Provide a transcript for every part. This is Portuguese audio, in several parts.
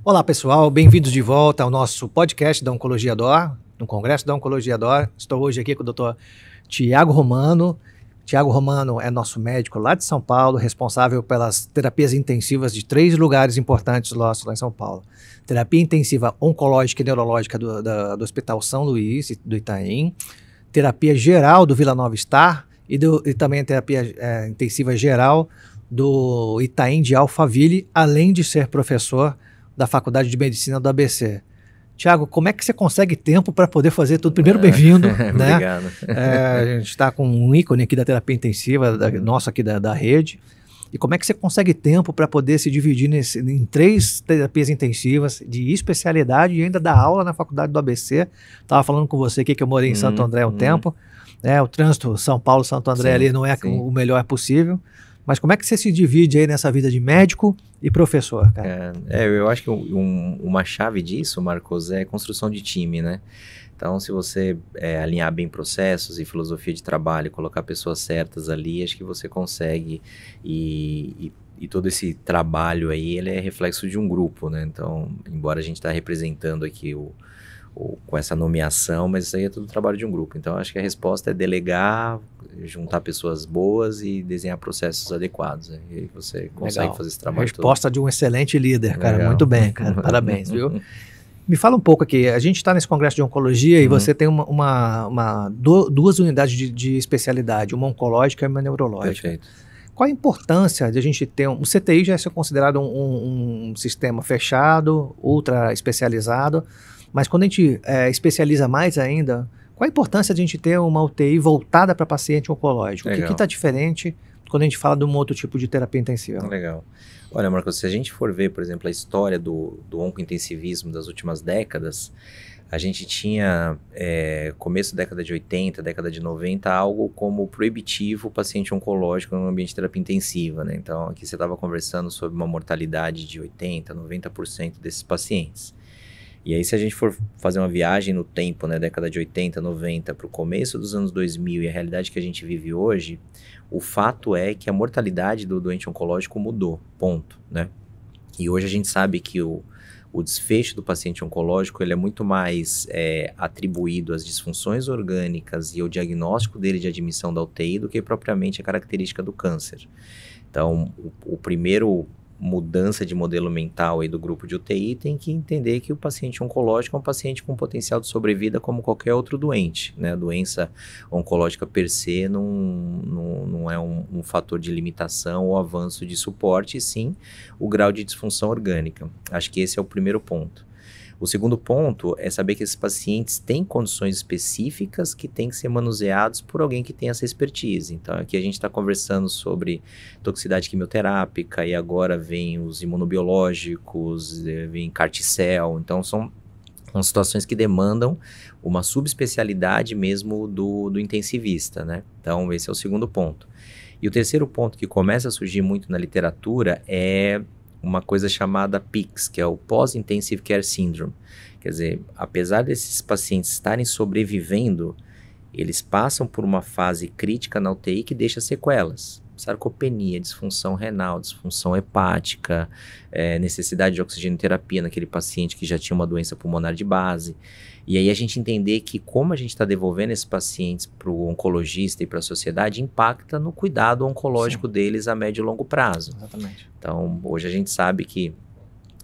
Olá pessoal, bem-vindos de volta ao nosso podcast da Oncologia DOR, no Congresso da Oncologia DOR. Estou hoje aqui com o Dr. Tiago Romano. Tiago Romano é nosso médico lá de São Paulo, responsável pelas terapias intensivas de 3 lugares importantes nossos lá em São Paulo. Terapia intensiva oncológica e neurológica do Hospital São Luís, do Itaim, terapia geral do Vila Nova Star e também a terapia intensiva geral do Itaim de Alphaville, além de ser professor da Faculdade de Medicina do ABC. Tiago, como é que você consegue tempo para poder fazer tudo? Primeiro, bem-vindo. Né? Obrigado. A gente está com um ícone aqui da terapia intensiva, nosso aqui da rede. E como é que você consegue tempo para poder se dividir em 3 terapias intensivas de especialidade e ainda dar aula na Faculdade do ABC? Estava falando com você aqui que eu morei em Santo André há um tempo. O trânsito São Paulo-Santo André ali não é o melhor possível. Mas como é que você se divide aí nessa vida de médico e professor, cara? Eu acho que uma chave disso, Marcos, é construção de time, né? Então, se você alinhar bem processos e filosofia de trabalho, colocar pessoas certas ali, acho que você consegue. E todo esse trabalho aí, ele é reflexo de um grupo, né? Então, embora a gente está representando aqui com essa nomeação, mas isso aí é tudo trabalho de um grupo. Então, acho que a resposta é delegar, juntar pessoas boas e desenhar processos adequados. E aí você consegue fazer esse trabalho. Resposta todo. De um excelente líder, cara. Legal. Muito bem, cara. Parabéns, viu? Me fala um pouco aqui. A gente está nesse congresso de oncologia e você tem duas unidades de especialidade, uma oncológica e uma neurológica. Perfeito. Qual a importância de a gente ter o CTI já é considerado um sistema fechado, ultra especializado, mas quando a gente especializa mais ainda, qual a importância de a gente ter uma UTI voltada para paciente oncológico? Legal. O que está diferente quando a gente fala de um outro tipo de terapia intensiva? Legal. Olha, Marcos, se a gente for ver, por exemplo, a história do oncointensivismo das últimas décadas, a gente tinha, começo da década de 80, década de 90, algo como proibitivo o paciente oncológico no ambiente de terapia intensiva, né? Então, aqui você estava conversando sobre uma mortalidade de 80%, 90% desses pacientes. E aí, se a gente for fazer uma viagem no tempo, né, década de 80, 90, para o começo dos anos 2000 e a realidade que a gente vive hoje, o fato é que a mortalidade do doente oncológico mudou, ponto, né? E hoje a gente sabe que o desfecho do paciente oncológico ele é muito mais atribuído às disfunções orgânicas e ao diagnóstico dele de admissão da UTI do que propriamente a característica do câncer. Então, o primeiro mudança de modelo mental aí do grupo de UTI tem que entender que o paciente oncológico é um paciente com potencial de sobrevida como qualquer outro doente, né? A doença oncológica per se não é um fator de limitação ou avanço de suporte, e sim o grau de disfunção orgânica. Acho que esse é o primeiro ponto. O segundo ponto é saber que esses pacientes têm condições específicas que têm que ser manuseados por alguém que tem essa expertise. Então, aqui a gente está conversando sobre toxicidade quimioterápica e agora vem os imunobiológicos, vem CAR-T-cell. Então, são situações que demandam uma subespecialidade mesmo do intensivista, né? Então, esse é o segundo ponto. E o terceiro ponto que começa a surgir muito na literatura é uma coisa chamada PICS, que é o Post-Intensive Care Syndrome. Quer dizer, apesar desses pacientes estarem sobrevivendo, eles passam por uma fase crítica na UTI que deixa sequelas. Sarcopenia, disfunção renal, disfunção hepática, necessidade de oxigenoterapia naquele paciente que já tinha uma doença pulmonar de base. E aí a gente entender que como a gente está devolvendo esses pacientes para o oncologista e para a sociedade impacta no cuidado oncológico deles a médio e longo prazo. Exatamente. Então, hoje a gente sabe que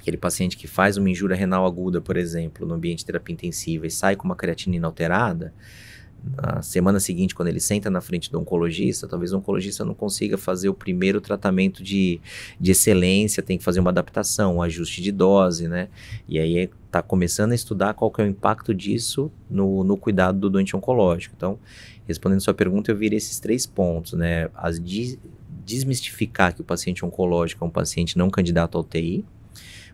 aquele paciente que faz uma injúria renal aguda, por exemplo, no ambiente de terapia intensiva e sai com uma creatinina alterada, na semana seguinte, quando ele senta na frente do oncologista, talvez o oncologista não consiga fazer o primeiro tratamento de excelência, tem que fazer uma adaptação, um ajuste de dose, né? E aí está começando a estudar qual que é o impacto disso no cuidado do doente oncológico. Então, respondendo sua pergunta, eu virei esses 3 pontos, né? Desmistificar que o paciente oncológico é um paciente não candidato à UTI.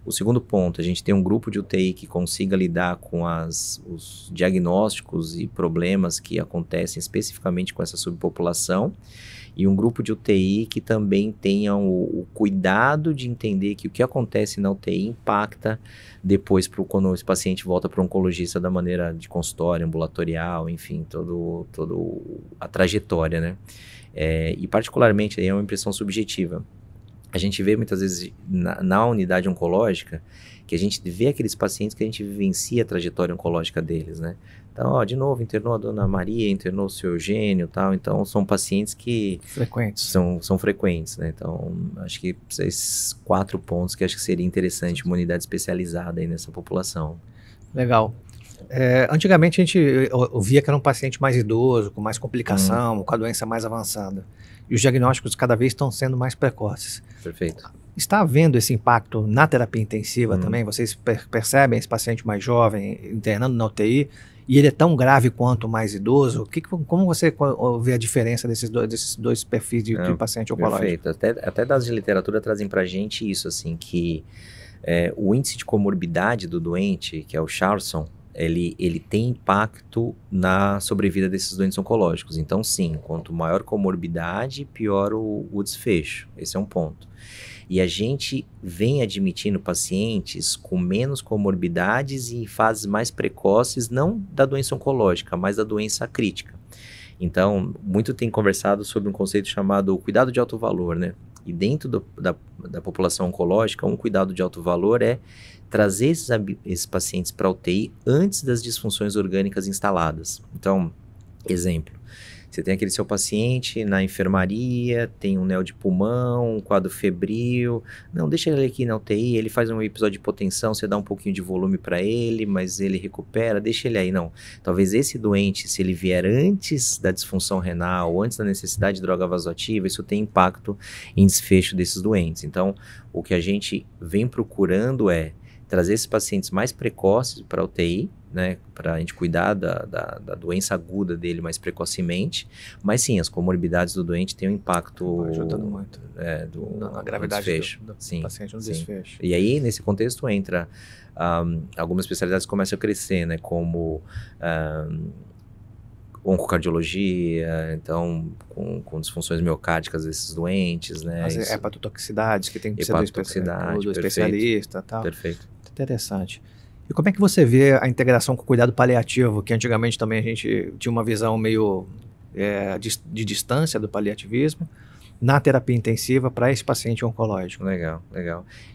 O segundo ponto, a gente tem um grupo de UTI que consiga lidar com os diagnósticos e problemas que acontecem especificamente com essa subpopulação, e um grupo de UTI que também tenha o cuidado de entender que o que acontece na UTI impacta depois quando esse paciente volta para o oncologista da maneira de consultório, ambulatorial, enfim, toda a trajetória, né? E particularmente, aí é uma impressão subjetiva, a gente vê muitas vezes na unidade oncológica que a gente vê aqueles pacientes que a gente vivencia a trajetória oncológica deles, né? Então, ó, de novo, internou a dona Maria, internou o seu Eugênio e tal. Então, são pacientes que... Frequentes. São frequentes, né? Então, acho que esses 4 pontos que acho que seria interessante uma unidade especializada aí nessa população. Legal. Antigamente a gente ouvia que era um paciente mais idoso, com mais complicação, com a doença mais avançada. E os diagnósticos cada vez estão sendo mais precoces. Perfeito. Está havendo esse impacto na terapia intensiva também? Vocês percebem esse paciente mais jovem internando na UTI e ele é tão grave quanto o mais idoso? Como você vê a diferença desses dois perfis de paciente oncológico? Perfeito. Até dados de literatura trazem pra gente isso, assim, que o índice de comorbidade do doente, que é o Charlson, ele tem impacto na sobrevida desses doentes oncológicos. Então, sim, quanto maior comorbidade, pior o desfecho. Esse é um ponto. E a gente vem admitindo pacientes com menos comorbidades e em fases mais precoces, não da doença oncológica, mas da doença crítica. Então, muito tem conversado sobre um conceito chamado cuidado de alto valor, né? E dentro da população oncológica, um cuidado de alto valor é trazer esses pacientes para a UTI antes das disfunções orgânicas instaladas. Então, exemplo, você tem aquele seu paciente na enfermaria, tem um neo de pulmão, um quadro febril, não, deixa ele aqui na UTI, ele faz um episódio de hipotensão, você dá um pouquinho de volume para ele, mas ele recupera, deixa ele aí, não. Talvez esse doente, se ele vier antes da disfunção renal, antes da necessidade de droga vasoativa, isso tem impacto em desfecho desses doentes. Então, o que a gente vem procurando é trazer esses pacientes mais precoces para a UTI, né, para a gente cuidar da doença aguda dele mais precocemente, mas sim, as comorbidades do doente têm um impacto ajudando muito na gravidade do paciente no desfecho. E aí, nesse contexto, entra algumas especialidades que começam a crescer, né, como oncocardiologia, então com disfunções miocárdicas desses doentes, né? As hepatotoxicidades, que tem que ser do especialista e tal. Perfeito. Interessante. E como é que você vê a integração com o cuidado paliativo, que antigamente também a gente tinha uma visão meio de distância do paliativismo, na terapia intensiva para esse paciente oncológico? Legal.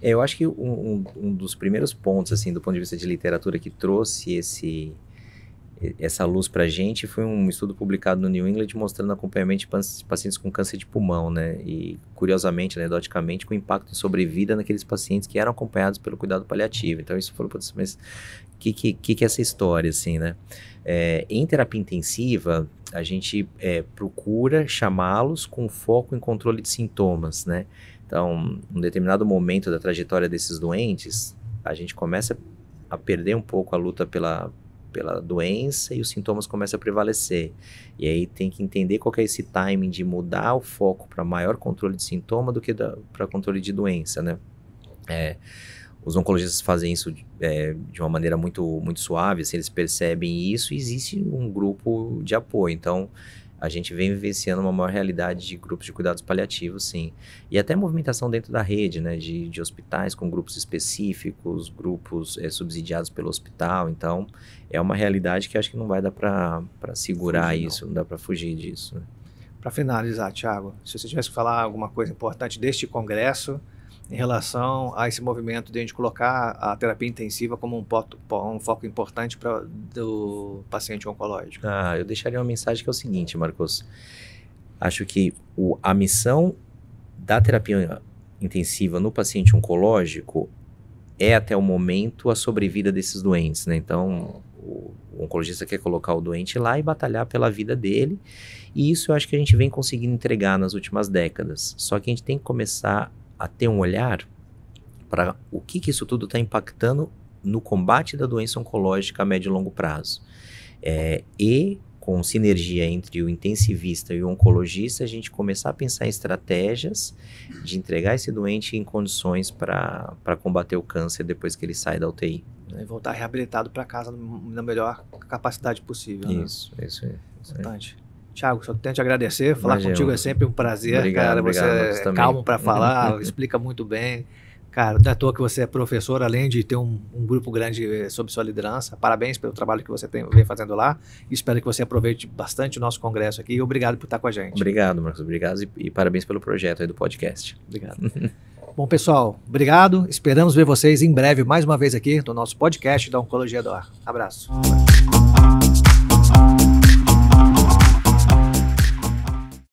Eu acho que um dos primeiros pontos, assim, do ponto de vista de literatura que trouxe essa luz para a gente foi um estudo publicado no New England mostrando acompanhamento de pacientes com câncer de pulmão, né? E, curiosamente, anedoticamente, com impacto em sobrevida naqueles pacientes que eram acompanhados pelo cuidado paliativo. então, isso foi, mas o que é essa história, assim, né? Em terapia intensiva, a gente procura chamá-los com foco em controle de sintomas, né? Então, em um determinado momento da trajetória desses doentes, a gente começa a perder um pouco a luta pela doença e os sintomas começam a prevalecer. E aí tem que entender qual que é esse timing de mudar o foco para maior controle de sintoma do que para controle de doença, né? Os oncologistas fazem isso de uma maneira muito, muito suave, assim, eles percebem isso e existe um grupo de apoio. Então, a gente vem vivenciando uma maior realidade de grupos de cuidados paliativos, sim. E até movimentação dentro da rede, né, de hospitais com grupos específicos, grupos subsidiados pelo hospital. Então, é uma realidade que acho que não vai dar para segurar isso, não dá para fugir disso, né? Para finalizar, Thiago, se você tivesse que falar alguma coisa importante deste congresso em relação a esse movimento de a gente colocar a terapia intensiva como um foco importante do paciente oncológico. Eu deixaria uma mensagem que é o seguinte, Marcos. Acho que a missão da terapia intensiva no paciente oncológico é, até o momento, a sobrevida desses doentes, né? Então, o oncologista quer colocar o doente lá e batalhar pela vida dele, e isso eu acho que a gente vem conseguindo entregar nas últimas décadas. Só que a gente tem que começar a ter um olhar para o que isso tudo está impactando no combate da doença oncológica a médio e longo prazo. E com sinergia entre o intensivista e o oncologista, a gente começar a pensar em estratégias de entregar esse doente em condições para combater o câncer depois que ele sai da UTI. E voltar reabilitado para casa na melhor capacidade possível. Isso aí. Importante. Thiago, só tenho te agradecer, falar contigo é sempre um prazer, obrigado, cara, você é calmo para falar, explica muito bem, cara, não é à toa que você é professor, além de ter um grupo grande sob sua liderança, parabéns pelo trabalho que você vem fazendo lá, espero que você aproveite bastante o nosso congresso aqui, e obrigado por estar com a gente. Obrigado, Marcos, obrigado e parabéns pelo projeto aí do podcast. Obrigado. Bom, pessoal, obrigado. Esperamos ver vocês em breve, mais uma vez aqui, no nosso podcast da Oncologia do Ar. Abraço.